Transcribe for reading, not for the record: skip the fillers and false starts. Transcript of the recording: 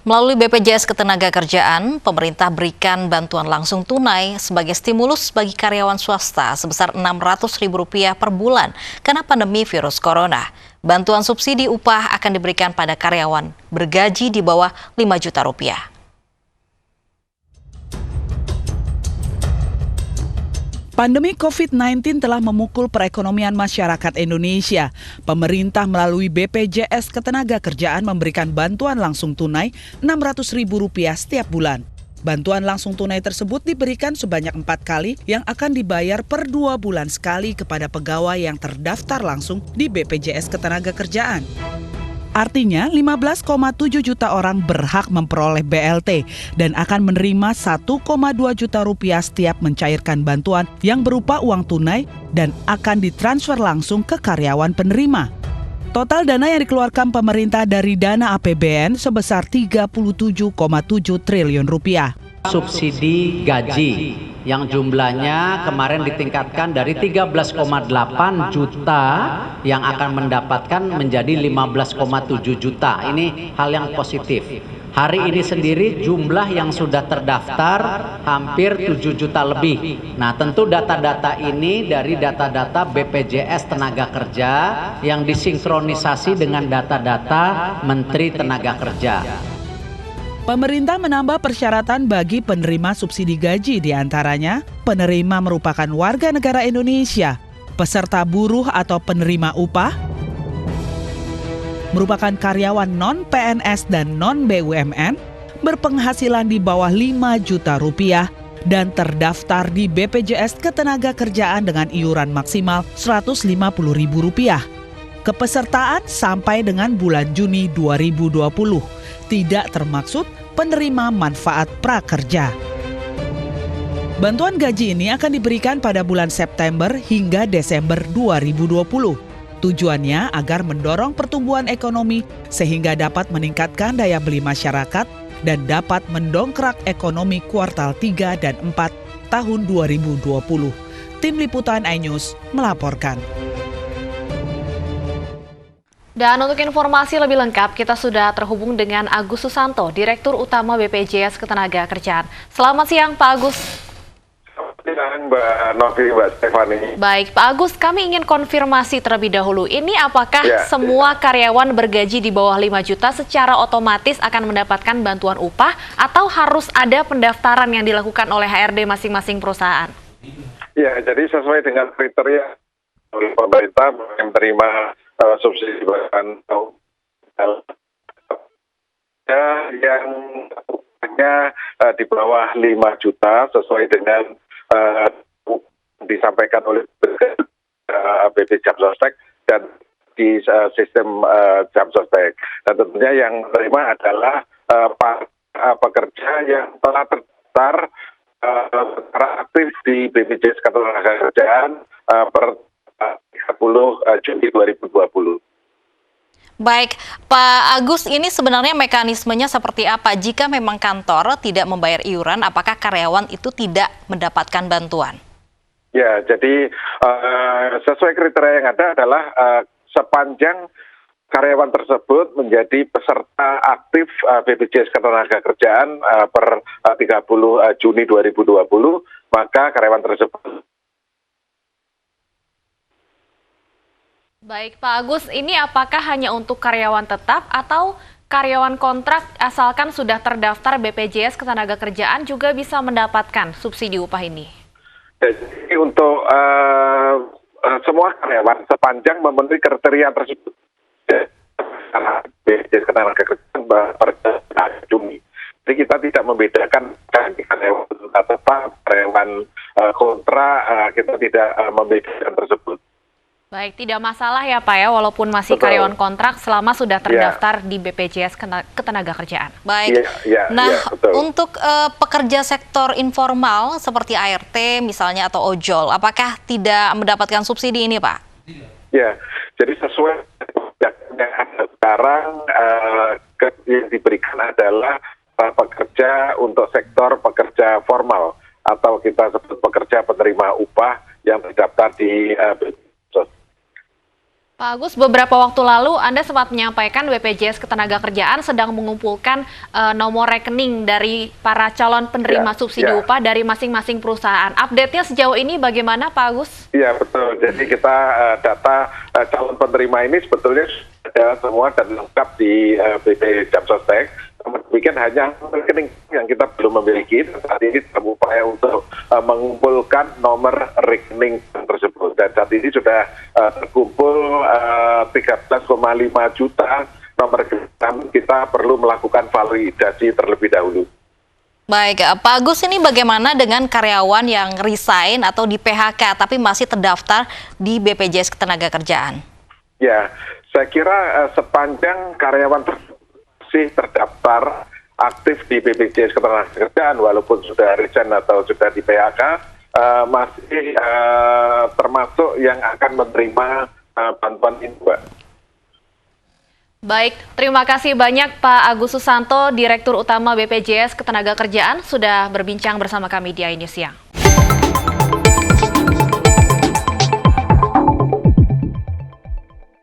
Melalui BPJS Ketenagakerjaan, pemerintah berikan bantuan langsung tunai sebagai stimulus bagi karyawan swasta sebesar Rp600.000 per bulan karena pandemi virus corona. Bantuan subsidi upah akan diberikan pada karyawan bergaji di bawah Rp5 juta. Pandemi COVID-19 telah memukul perekonomian masyarakat Indonesia. Pemerintah melalui BPJS Ketenagakerjaan memberikan bantuan langsung tunai Rp600.000 setiap bulan. Bantuan langsung tunai tersebut diberikan sebanyak 4 kali yang akan dibayar per 2 bulan sekali kepada pegawai yang terdaftar langsung di BPJS Ketenagakerjaan. Artinya 15,7 juta orang berhak memperoleh BLT dan akan menerima Rp1,2 juta setiap mencairkan bantuan yang berupa uang tunai dan akan ditransfer langsung ke karyawan penerima. Total dana yang dikeluarkan pemerintah dari dana APBN sebesar Rp37,7 triliun. Subsidi gaji yang jumlahnya kemarin ditingkatkan dari 13,8 juta yang akan mendapatkan menjadi 15,7 juta. Ini hal yang positif. Hari ini sendiri jumlah yang sudah terdaftar hampir 7 juta lebih. Nah, tentu data-data ini dari data-data BPJS Tenaga Kerja yang disinkronisasi dengan data-data Menteri Tenaga Kerja. Pemerintah menambah persyaratan bagi penerima subsidi gaji, diantaranya penerima merupakan warga negara Indonesia, peserta buruh atau penerima upah, merupakan karyawan non-PNS dan non-BUMN, berpenghasilan di bawah Rp5 juta, dan terdaftar di BPJS Ketenagakerjaan dengan iuran maksimal Rp150.000. Kepesertaan sampai dengan bulan Juni 2020. Tidak termaksud penerima manfaat prakerja. Bantuan gaji ini akan diberikan pada bulan September hingga Desember 2020. Tujuannya agar mendorong pertumbuhan ekonomi sehingga dapat meningkatkan daya beli masyarakat dan dapat mendongkrak ekonomi kuartal 3 dan 4 tahun 2020. Tim Liputan iNews melaporkan. Dan untuk informasi lebih lengkap, kita sudah terhubung dengan Agus Susanto, Direktur Utama BPJS Ketenagakerjaan. Selamat siang, Pak Agus. Selamat siang, Mbak Novi, Mbak Stefani. Baik, Pak Agus, kami ingin konfirmasi terlebih dahulu. Ini apakah semua karyawan bergaji di bawah 5 juta secara otomatis akan mendapatkan bantuan upah atau harus ada pendaftaran yang dilakukan oleh HRD masing-masing perusahaan? Ya, jadi sesuai dengan kriteria pemerintah yang menerima subsidi bahan yang hanya di bawah 5 juta sesuai dengan disampaikan oleh BP Jamsostek dan di sistem Jamsostek. Dan tentunya yang menerima adalah pekerja yang telah terdaftar secara aktif di BPJS Ketenagakerjaan per 30 Juni 2020. Baik, Pak Agus, ini sebenarnya mekanismenya seperti apa? Jika memang kantor tidak membayar iuran, apakah karyawan itu tidak mendapatkan bantuan? Ya, jadi sesuai kriteria yang ada adalah sepanjang karyawan tersebut menjadi peserta aktif BPJS Ketenagakerjaan per 30 Juni 2020, maka karyawan tersebut. Baik, Pak Agus, ini apakah hanya untuk karyawan tetap atau karyawan kontrak asalkan sudah terdaftar BPJS Ketenagakerjaan juga bisa mendapatkan subsidi upah ini? Jadi untuk semua karyawan sepanjang memenuhi kriteria tersebut, BPJS Ketenagakerjaan per Juni. Jadi kita tidak membedakan karyawan tetap, karyawan kontrak, kita tidak membedakan tersebut. Baik, tidak masalah ya Pak ya, walaupun masih karyawan kontrak selama sudah terdaftar di BPJS Ketenagakerjaan. Baik, untuk pekerja sektor informal seperti ART misalnya atau ojol, apakah tidak mendapatkan subsidi ini Pak? Ya, jadi sesuai yang ada sekarang yang diberikan adalah pekerja untuk sektor pekerja formal atau kita sebut pekerja penerima upah yang terdaftar di Pak Agus, beberapa waktu lalu Anda sempat menyampaikan BPJS Ketenagakerjaan sedang mengumpulkan nomor rekening dari para calon penerima subsidi upah dari masing-masing perusahaan. Update-nya sejauh ini bagaimana, Pak Agus? Iya, betul. Jadi kita data calon penerima ini sebetulnya sudah semua dan lengkap di BP Jamsostek. Demikian hanya rekening yang kita belum memiliki. Saat ini dalam upaya untuk mengumpulkan nomor rekening tersebut. Dan saat ini sudah terkumpul 13,5 juta nomor rekening. Kita perlu melakukan validasi terlebih dahulu. Baik, Pak Agus, ini bagaimana dengan karyawan yang resign atau di PHK tapi masih terdaftar di BPJS Ketenagakerjaan? Ya, saya kira sepanjang karyawan masih terdaftar aktif di BPJS Ketenagakerjaan walaupun sudah resign atau sudah di PHK, masih termasuk yang akan menerima bantuan ini, Mbak. Baik, terima kasih banyak Pak Agus Susanto, Direktur Utama BPJS Ketenagakerjaan, sudah berbincang bersama kami di AINews Siang.